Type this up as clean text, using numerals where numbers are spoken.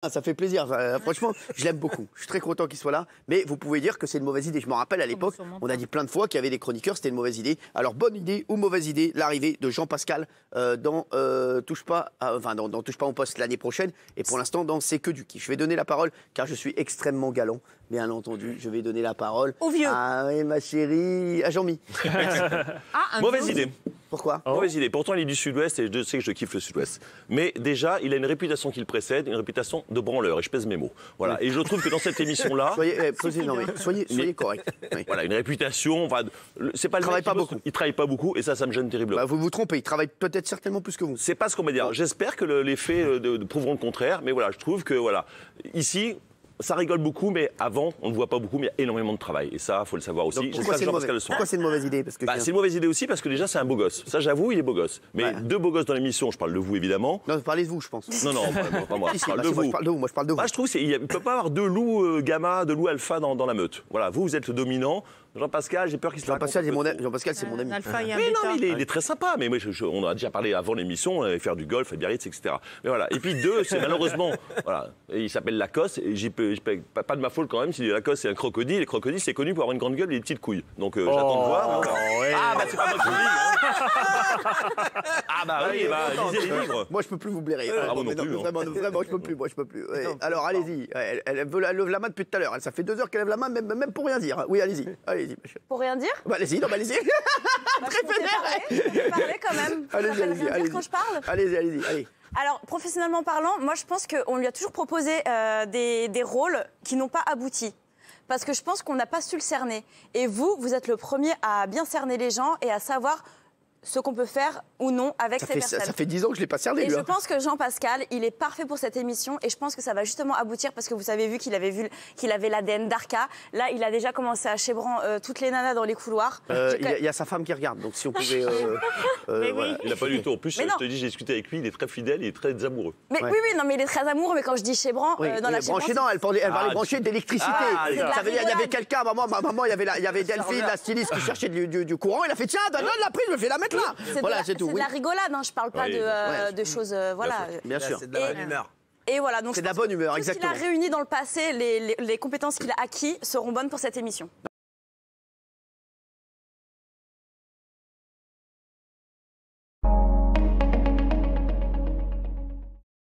Ah, ça fait plaisir. Franchement, je l'aime beaucoup. Je suis très content qu'il soit là. Mais vous pouvez dire que c'est une mauvaise idée. Je me rappelle à l'époque, on a dit plein de fois qu'il y avait des chroniqueurs, c'était une mauvaise idée. Alors, bonne idée ou mauvaise idée, l'arrivée de Jean-Pascal dans Touche pas, dans Touche pas mon poste l'année prochaine. Et pour l'instant, dans C'est que du kiff. Je vais donner la parole, car je suis extrêmement galant. Bien entendu, je vais donner la parole au vieux. Ah oui, ma chérie, à Jean-Mi. Mauvaise idée. Pourquoi? Mauvaise idée. Pourtant, il est du Sud-Ouest et je sais que je kiffe le Sud-Ouest. Mais déjà, il a une réputation qui le précède, une réputation de branleur. Et je pèse mes mots. Voilà. Et je trouve que dans cette émission-là, soyez correct. Oui. Voilà, une réputation. C'est pas le travaille pas beaucoup. Il travaille pas beaucoup et ça me gêne terriblement. Bah, vous vous trompez. Il travaille peut-être certainement plus que vous. C'est pas ce qu'on va dire. Bon. J'espère que les faits prouveront le contraire. Mais voilà, je trouve que ici. Ça rigole beaucoup, mais avant, on ne voit pas beaucoup, mais il y a énormément de travail. Et ça, il faut le savoir aussi. Pourquoi c'est une mauvaise idée? C'est une mauvaise idée aussi parce que déjà, c'est un beau gosse. Ça, j'avoue, il est beau gosse. Mais deux beaux gosses dans l'émission, je parle de vous, évidemment. Non, vous parlez de vous, je pense. Non, pas moi. Je parle de vous. Moi, je parle de vous. Moi, je trouve qu'il ne peut pas y avoir deux loups gamma, deux loups alpha dans la meute. Voilà, vous êtes le dominant. Jean-Pascal, j'ai peur qu'il se Jean-Pascal, c'est mon ami. Il est très sympa, mais moi, on a déjà parlé avant l'émission, faire du golf, à Biarritz, etc. Mais voilà. Et puis deux, c'est malheureusement, voilà, il s'appelle Lacoste, et pas de ma faute quand même, si Lacoste c'est un crocodile, les crocodiles c'est connu pour avoir une grande gueule et des petites couilles. Donc j'attends de voir. Ouais. Ah bah c'est pas moi qui le dis. Ah bah oui, lisez les livres. Moi je peux plus vous blairer. Vraiment, je peux plus. Ouais. Alors allez-y, elle lève la main depuis tout à l'heure. Ça fait 2 heures qu'elle lève la main, même pour rien dire. Oui, allez-y. Pour rien dire? Bah, allez-y. Très fédère. Parler quand même. Allez-y. Quand je parle. Allez. Alors, professionnellement parlant, moi je pense qu'on lui a toujours proposé des rôles qui n'ont pas abouti. Parce que je pense qu'on n'a pas su le cerner. Et vous êtes le premier à bien cerner les gens et à savoir ce qu'on peut faire ou non avec ces personnes. Ça fait 10 ans que je ne l'ai pas cerné, et lui. Je pense que Jean-Pascal, il est parfait pour cette émission et je pense que ça va justement aboutir parce que vous avez vu qu'il avait l'ADN d'Arca. Là, il a déjà commencé à chébran toutes les nanas dans les couloirs. Il y a sa femme qui regarde, donc si on pouvait... Oui. Il n'a pas du tout. En plus, je te dis, j'ai discuté avec lui, il est très fidèle, il est très amoureux. Mais oui, mais il est très amoureux, mais quand je dis chébran, dans la branché, non, elle parlait brancher d'électricité. Il y avait quelqu'un, maman, il y avait Delphine, la styliste, qui cherchait du courant, il a fait tiens, donne la prise, je vais la mettre là. Voilà, c'est tout. C'est de la rigolade, hein, je parle pas de choses. Voilà. Bien sûr. C'est de la bonne humeur. Et voilà, donc c'est de la bonne humeur, exactement. Tout ce qu'il a réuni dans le passé, les compétences qu'il a acquises seront bonnes pour cette émission.